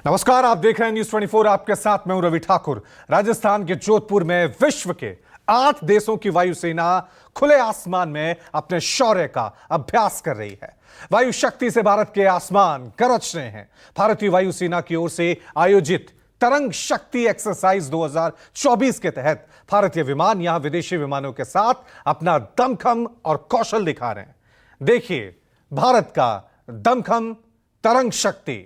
नमस्कार, आप देख रहे हैं न्यूज़ 24। आपके साथ मैं हूं रवि ठाकुर। राजस्थान के जोधपुर में विश्व के 8 देशों की वायुसेना खुले आसमान में अपने शौर्य का अभ्यास कर रही है। वायु शक्ति से भारत के आसमान गरज रहे हैं। भारतीय वायुसेना की ओर से आयोजित तरंग शक्ति एक्सरसाइज 2024 के तहत भारतीय विमान यहां विदेशी विमानों के साथ अपना दमखम और कौशल दिखा रहे हैं। देखिए भारत का दमखम तरंग शक्ति।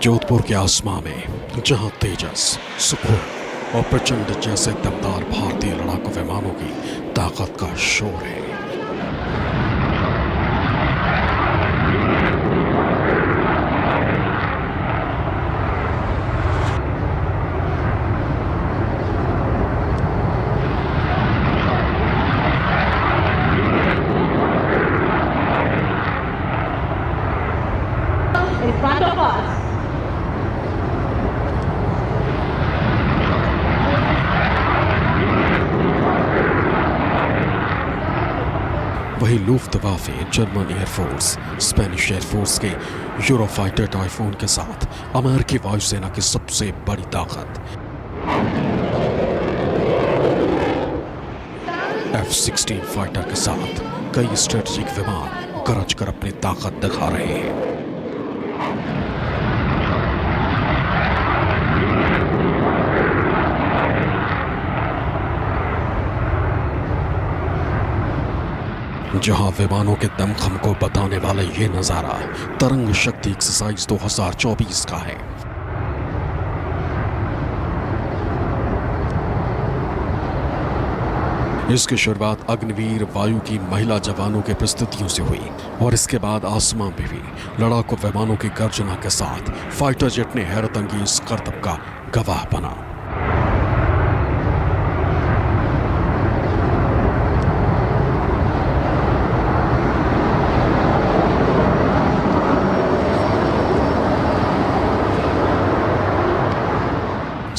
जोधपुर के आसमां में जहां तेजस, सुखोई और प्रचंड जैसे दमदार भारतीय लड़ाकू विमानों की ताकत का शोर है। In front of us. वही लुफ्तवाफे, जर्मन एयरफोर्स, स्पेनिश एयरफोर्स के यूरोफाइटर टाइफून के साथ अमेरिकी वायुसेना की सबसे बड़ी ताकत F-16 फाइटर के साथ कई स्ट्रेटेजिक विमान गरज कर अपनी ताकत दिखा रहे हैं। जहां विमानों के दमखम को बताने वाला ये नजारा तरंग शक्ति एक्सरसाइज 2024 का है। इसकी शुरुआत अग्निवीर वायु की महिला जवानों के प्रस्तुतियों से हुई और इसके बाद आसमां में भी लड़ाकू विमानों की गर्जना के साथ फाइटर जेट ने हैरतअंगेज करतब का गवाह बना।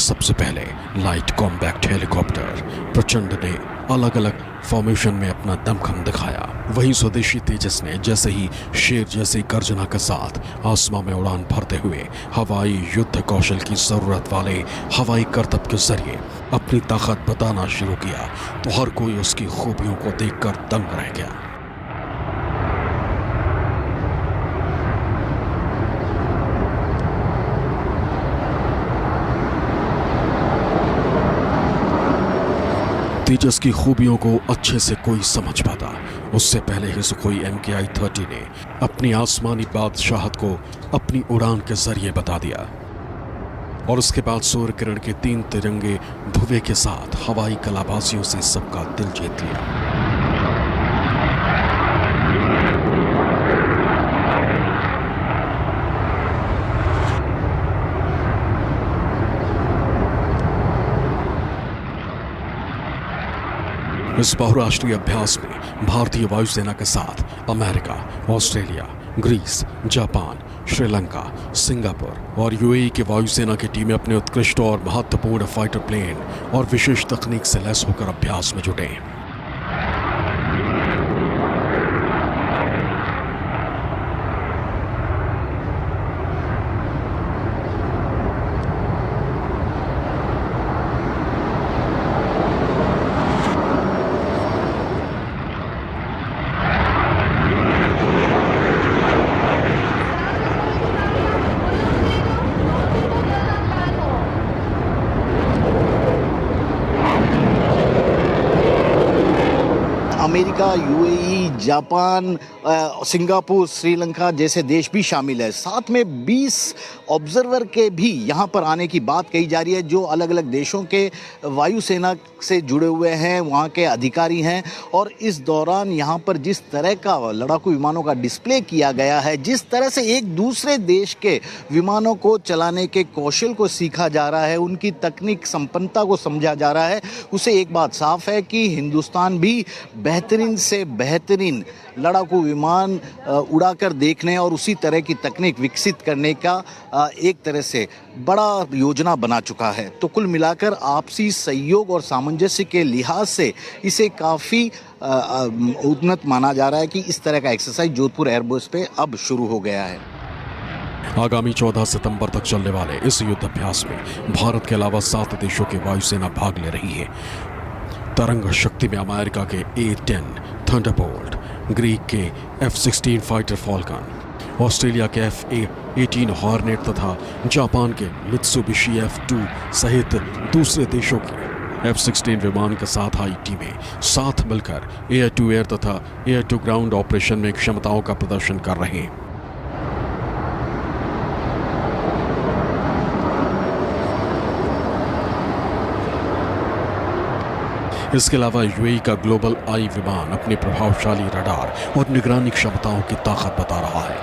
सबसे पहले लाइट कॉम्बैक्ट हेलीकॉप्टर प्रचंड ने अलग अलग फॉर्मेशन में अपना दमखम दिखाया। वहीं स्वदेशी तेजस ने जैसे ही शेर जैसी गर्जना के साथ आसमां में उड़ान भरते हुए हवाई युद्ध कौशल की जरूरत वाले हवाई करतब के जरिए अपनी ताकत बताना शुरू किया तो हर कोई उसकी खूबियों को देखकर दंग रह गया। तेजस की खूबियों को अच्छे से कोई समझ पाता उससे पहले ही सुखोई MKI-30 ने अपनी आसमानी बादशाहत को अपनी उड़ान के जरिए बता दिया और उसके बाद सूर्य किरण के 3 तिरंगे धुएं के साथ हवाई कलाबाजियों से सबका दिल जीत लिया। इस बहुराष्ट्रीय अभ्यास में भारतीय वायुसेना के साथ America, Australia, Greece, Japan, Sri Lanka, Singapore और UAE की वायुसेना की टीमें अपने उत्कृष्ट और महत्वपूर्ण फाइटर प्लेन और विशेष तकनीक से लैस होकर अभ्यास में जुटे। America, UAE, Japan, Singapore, Sri Lanka जैसे देश भी शामिल है। साथ में 20 ऑब्जर्वर के भी यहाँ पर आने की बात कही जा रही है जो अलग अलग देशों के वायुसेना से जुड़े हुए हैं, वहाँ के अधिकारी हैं। और इस दौरान यहाँ पर जिस तरह का लड़ाकू विमानों का डिस्प्ले किया गया है, जिस तरह से एक दूसरे देश के विमानों को चलाने के कौशल को सीखा जा रहा है, उनकी तकनीक संपन्नता को समझा जा रहा है, उसे एक बात साफ है कि हिंदुस्तान भी बेहतरीन से बेहतरीन बेहतरीन लड़ाकू विमान उड़ाकर देखने और उसी तरह की तकनीक विकसित करने का एक तरह से बड़ा योजना बना चुका है। तो कुल मिलाकर आपसी सहयोग और सामंजस्य के लिहाज से इसे काफ़ी उन्नत माना जा रहा है कि इस तरह का एक्सरसाइज जोधपुर एयरबेस पे अब शुरू हो गया है। आगामी 14 सितंबर तक चलने वाले इस युद्ध अभ्यास में भारत के अलावा 7 देशों की वायुसेना भाग ले रही है। तरंग शक्ति में अमेरिका के A-10 थंडरबोल्ट, ग्रीक के F-16 फाइटर फॉल्कन, ऑस्ट्रेलिया के F-18 हॉर्नेट तथा जापान के मित्सुबिशी F-2 सहित दूसरे देशों की F-16 विमान के साथ आई टीमें साथ मिलकर एयर टू एयर तथा एयर टू ग्राउंड ऑपरेशन में क्षमताओं का प्रदर्शन कर रहे हैं। इसके अलावा यूएई का ग्लोबल आई विमान अपनी प्रभावशाली रडार और निगरानी क्षमताओं की ताकत बता रहा है।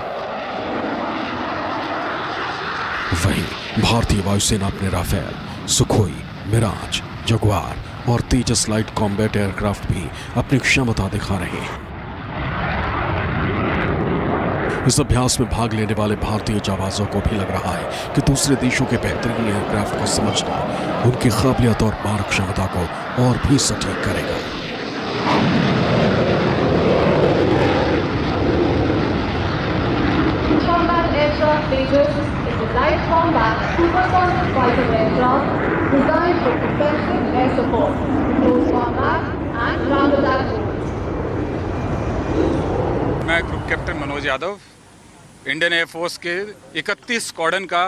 वहीं भारतीय वायुसेना अपने राफेल, सुखोई, मिराज, जगुआर और तेजस लाइट कॉम्बैट एयरक्राफ्ट भी अपनी क्षमता दिखा रहे हैं। इस अभ्यास में भाग लेने वाले भारतीय जाबाजों को भी लग रहा है कि दूसरे देशों के बेहतरीन एयरक्राफ्ट को समझना उनकी काबिलियत और मारक क्षमता को और भी सटीक करेगा। Combat aircraft Tejas is a light combat supersonic fighter aircraft designed for offensive air support, close combat and ground attack zones. मैं group captain Manoj Yadav Indian air force के 31 स्क्वाड्रन का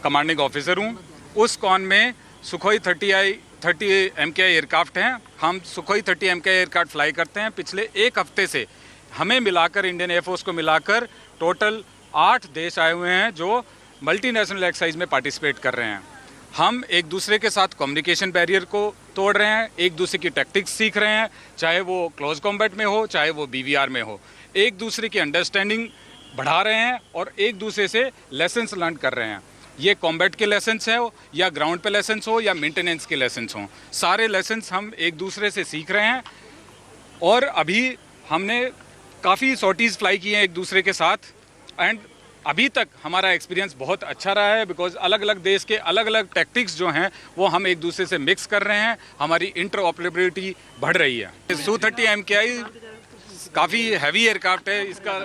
कमांडिंग ऑफिसर हूँ। उस स्क्वाड्रन में सुखोई 30 MKI एयरक्राफ्ट हैं। हम Sukhoi 30 MKI aircraft fly करते हैं। पिछले एक हफ्ते से हमें मिलाकर, इंडियन एयरफोर्स को मिलाकर टोटल 8 देश आए हुए हैं जो मल्टीनेशनल एक्सरसाइज में पार्टिसिपेट कर रहे हैं। हम एक दूसरे के साथ कम्युनिकेशन बैरियर को तोड़ रहे हैं, एक दूसरे की टैक्टिक्स सीख रहे हैं, चाहे वो क्लोज कॉम्बैट में हो, चाहे वो BVR में हो। एक दूसरे की अंडरस्टैंडिंग बढ़ा रहे हैं और एक दूसरे से लेसन्स लर्न कर रहे हैं। ये कॉम्बैट के लेसन्स है या ग्राउंड पे लेसन्स हो या मेंटेनेंस के लेसन्स हों, सारे लेसन्स हम एक दूसरे से सीख रहे हैं। और अभी हमने काफ़ी सॉर्टीज़ फ्लाई की हैं एक दूसरे के साथ एंड अभी तक हमारा एक्सपीरियंस बहुत अच्छा रहा है बिकॉज अलग अलग देश के अलग अलग टैक्टिक्स जो हैं वो हम एक दूसरे से मिक्स कर रहे हैं। हमारी इंटरऑपरेबिलिटी बढ़ रही है। Su-30 MKI काफ़ी हैवी एयरक्राफ्ट है। इसका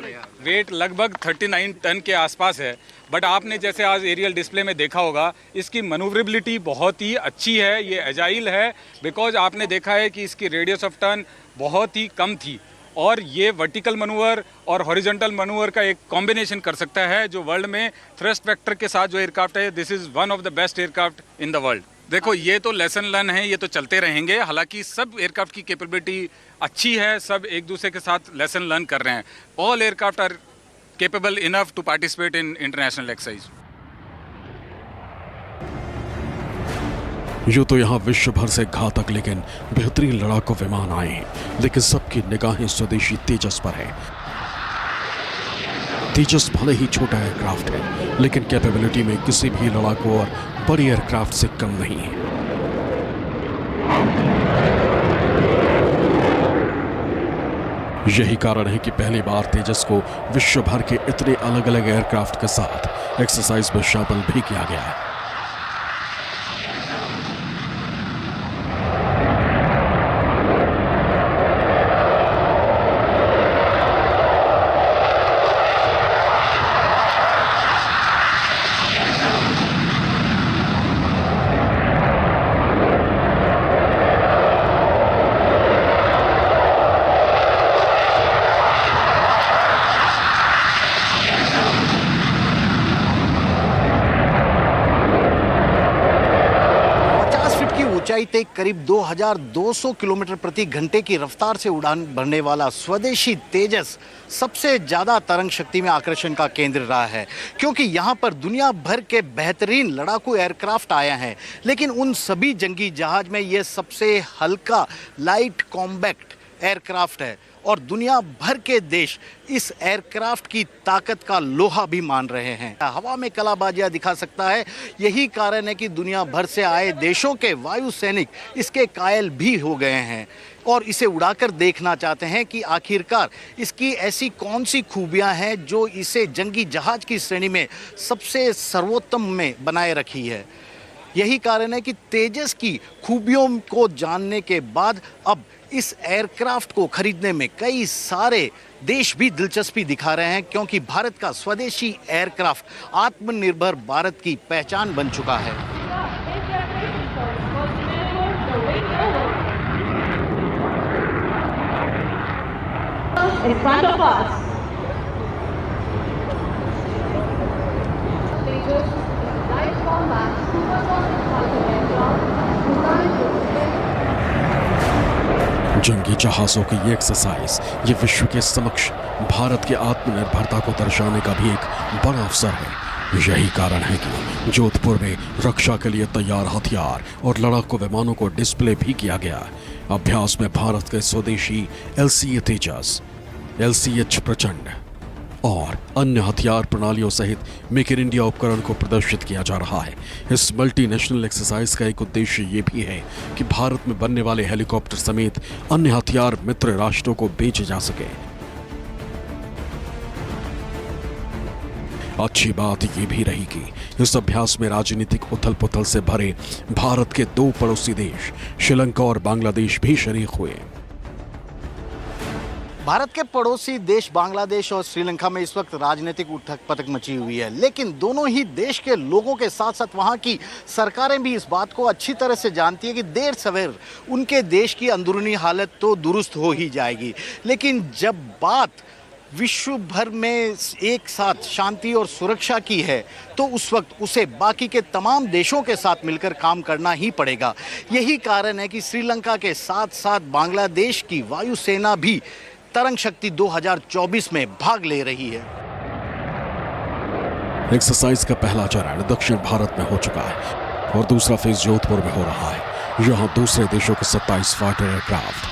वेट लगभग 39 टन के आसपास है। बट आपने जैसे आज एरियल डिस्प्ले में देखा होगा, इसकी मनूवरेबिलिटी बहुत ही अच्छी है। ये एजाइल है बिकॉज आपने देखा है कि इसकी रेडियस ऑफ टर्न बहुत ही कम थी और ये वर्टिकल मनूवर और हॉरिजॉन्टल मनूवर का एक कॉम्बिनेशन कर सकता है जो वर्ल्ड में थ्रस्ट वेक्टर के साथ जो एयरक्राफ्ट है, this is one of the best aircraft in the world. देखो, ये तो लेसन लर्न है, ये तो चलते रहेंगे। हालांकि सब एयरक्राफ्ट की कैपेबिलिटी अच्छी है, सब एक दूसरे के साथ लेसन लर्न कर रहे हैं। All aircraft are capable enough to participate in international exercise. यूँ तो यहाँ विश्व भर से घातक लेकिन बेहतरीन लड़ाकू विमान आए हैं, लेकिन सबकी निगाहें स्वदेशी तेजस पर है। तेजस भले ही छोटा एयरक्राफ्ट है लेकिन कैपेबिलिटी में किसी भी लड़ाकू और बड़ी एयरक्राफ्ट से कम नहीं है। यही कारण है कि पहली बार तेजस को विश्व भर के इतने अलग अलग एयरक्राफ्ट के साथ एक्सरसाइज में शामिल भी किया गया है। ऊंचाई तक करीब 2200 किलोमीटर प्रति घंटे की रफ्तार से उड़ान भरने वाला स्वदेशी तेजस सबसे ज़्यादा तरंग शक्ति में आकर्षण का केंद्र रहा है, क्योंकि यहाँ पर दुनिया भर के बेहतरीन लड़ाकू एयरक्राफ्ट आए हैं, लेकिन उन सभी जंगी जहाज में ये सबसे हल्का लाइट कॉम्बैक्ट एयरक्राफ्ट है और दुनिया भर के देश इस एयरक्राफ्ट की ताकत का लोहा भी मान रहे हैं। हवा में कलाबाजियां दिखा सकता है, यही कारण है कि दुनिया भर से आए देशों के वायु सैनिक इसके कायल भी हो गए हैं और इसे उड़ाकर देखना चाहते हैं कि आखिरकार इसकी ऐसी कौन सी खूबियां हैं जो इसे जंगी जहाज की श्रेणी में सबसे सर्वोत्तम में बनाए रखी है। यही कारण है कि तेजस की खूबियों को जानने के बाद अब इस एयरक्राफ्ट को खरीदने में कई सारे देश भी दिलचस्पी दिखा रहे हैं, क्योंकि भारत का स्वदेशी एयरक्राफ्ट आत्मनिर्भर भारत की पहचान बन चुका है। In front of us. Tejas is a light combat supersonic fighter aircraft designed to protect जंगी जहाजों की ये एक्सरसाइज ये विश्व के समक्ष भारत की आत्मनिर्भरता को दर्शाने का भी एक बड़ा अवसर है। यही कारण है कि जोधपुर में रक्षा के लिए तैयार हथियार और लड़ाकू विमानों को डिस्प्ले भी किया गया। अभ्यास में भारत के स्वदेशी LCA तेजस, LCH प्रचंड और अन्य हथियार प्रणालियों सहित मेक इन इंडिया उपकरण को प्रदर्शित किया जा रहा है। इस मल्टीनेशनल एक्सरसाइज का एक उद्देश्य ये भी है कि भारत में बनने वाले हेलीकॉप्टर समेत अन्य हथियार मित्र राष्ट्रों को बेचे जा सके। अच्छी बात ये भी रही कि इस अभ्यास में राजनीतिक उथल पुथल से भरे भारत के 2 पड़ोसी देश श्रीलंका और बांग्लादेश भी शरीक हुए। भारत के पड़ोसी देश बांग्लादेश और श्रीलंका में इस वक्त राजनीतिक उठक पटक मची हुई है, लेकिन दोनों ही देश के लोगों के साथ साथ वहां की सरकारें भी इस बात को अच्छी तरह से जानती है कि देर सवेर उनके देश की अंदरूनी हालत तो दुरुस्त हो ही जाएगी। लेकिन जब बात विश्व भर में एक साथ शांति और सुरक्षा की है तो उस वक्त उसे बाकी के तमाम देशों के साथ मिलकर काम करना ही पड़ेगा। यही कारण है कि श्रीलंका के साथ साथ बांग्लादेश की वायुसेना भी तरंग शक्ति 2024 में भाग ले रही है। एक्सरसाइज का पहला चरण दक्षिण भारत में हो चुका है और दूसरा फेज जोधपुर में हो रहा है। यहां दूसरे देशों के 27 fighter aircraft,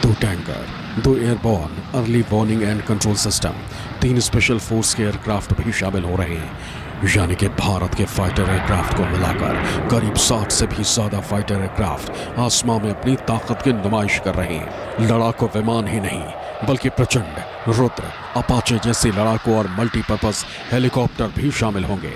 2 tanker, 2 airborne early warning and control system, 3 special force के एयरक्राफ्ट भी शामिल हो रहे हैं। यानी कि भारत के फाइटर एयरक्राफ्ट को मिलाकर करीब 60 से भी ज्यादा फाइटर एयरक्राफ्ट आसमां में अपनी ताकत की नुमाइश कर रहे हैं। लड़ाकू विमान ही नहीं बल्कि प्रचंड, रुद्र, अपाचे जैसे लड़ाकू और मल्टीपर्पज हेलीकॉप्टर भी शामिल होंगे।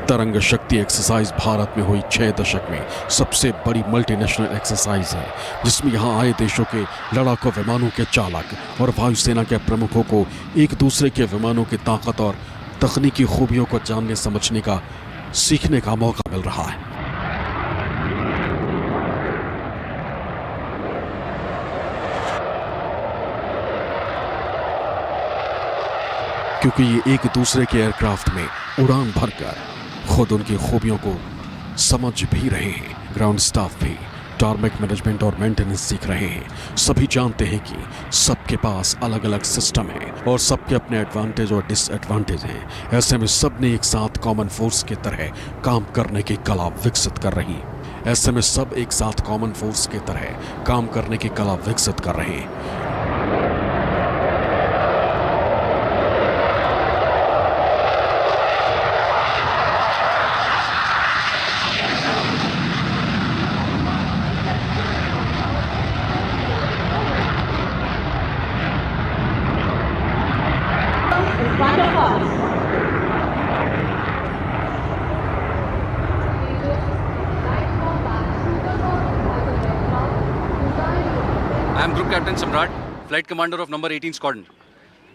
तरंग शक्ति एक्सरसाइज भारत में हुई 6 दशक में सबसे बड़ी मल्टीनेशनल एक्सरसाइज है, जिसमें यहां आए देशों के लड़ाकू विमानों के चालक और वायुसेना के प्रमुखों को एक दूसरे के विमानों की ताकत और तकनीकी खूबियों को जानने समझने का, सीखने का मौका मिल रहा है। क्योंकि ये एक दूसरे के एयरक्राफ्ट में उड़ान भरकर खुद उनकी खूबियों को समझ भी रहे हैं। ग्राउंड स्टाफ भी टारमेक मैनेजमेंट और मेंटेनेंस सीख रहे हैं। सभी जानते हैं कि सबके पास अलग अलग सिस्टम है और सबके अपने एडवांटेज और डिसएडवांटेज हैं। ऐसे में सब ने एक साथ कॉमन फोर्स की तरह काम करने की कला विकसित कर रही है। ऐसे में सब एक साथ कॉमन फोर्स की तरह काम करने की कला विकसित कर रहे हैं। in front of us. I am Group Captain Samrat, Flight Commander of Number 18 Squadron.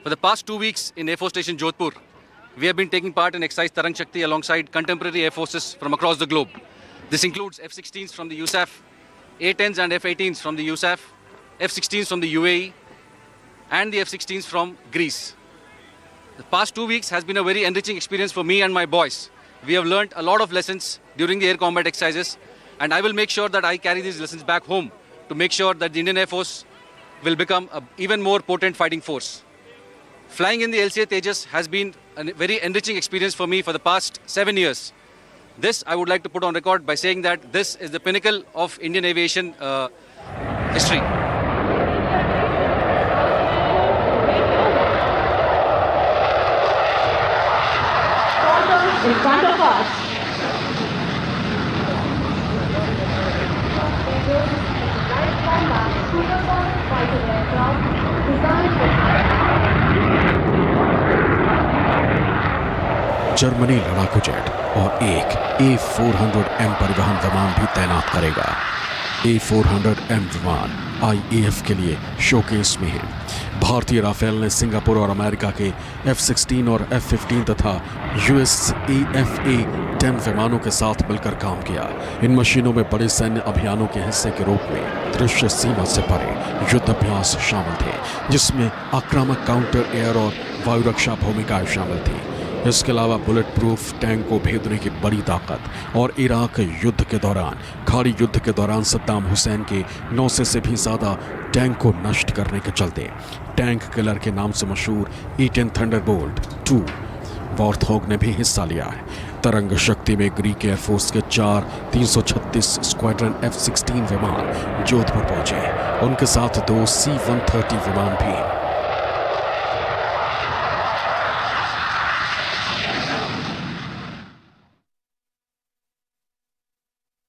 For the past 2 weeks in Air Force Station Jodhpur, we have been taking part in exercise Tarang Shakti alongside contemporary air forces from across the globe. This includes F-16s from the USAF, A-10s and F-18s from the USAF, F-16s from the UAE, and the F-16s from Greece. The past 2 weeks has been a very enriching experience for me and my boys. We have learnt a lot of lessons during the air combat exercises, and I will make sure that I carry these lessons back home to make sure that the Indian Air Force will become an even more potent fighting force. Flying in the LCA Tejas has been a very enriching experience for me for the past 7 years. This I would like to put on record by saying that this is the pinnacle of Indian aviation history. In front of us. Light combat supersonic fighter aircraft designed for Germany लड़ाकू jet और एक A400M परिवहन विमान भी तैनात करेगा। A400M विमान IAF के लिए शोकेस में है। भारतीय राफेल ने सिंगापुर और अमेरिका के F-16 और F-15 तथा US AFA-10 विमानों के साथ मिलकर काम किया। इन मशीनों में बड़े सैन्य अभियानों के हिस्से के रूप में दृश्य सीमा से परे युद्ध अभ्यास शामिल थे, जिसमें आक्रामक काउंटर एयर और वायु रक्षा भूमिकाएं शामिल थी। इसके अलावा बुलेट प्रूफ टैंक को भेदने की बड़ी ताकत और इराक युद्ध के दौरान, खाड़ी युद्ध के दौरान सद्दाम हुसैन के 900 से भी ज़्यादा टैंक को नष्ट करने के चलते टैंक किलर के नाम से मशहूर E-10 थंडरबोल्ट 2 वॉर्थॉग ने भी हिस्सा लिया है। तरंग शक्ति में ग्रीक एयरफोर्स के 4 336 स्क्वाड्रन F-16 विमान जोधपुर पहुंचे। उनके साथ 2 C-130 विमान भी हैं।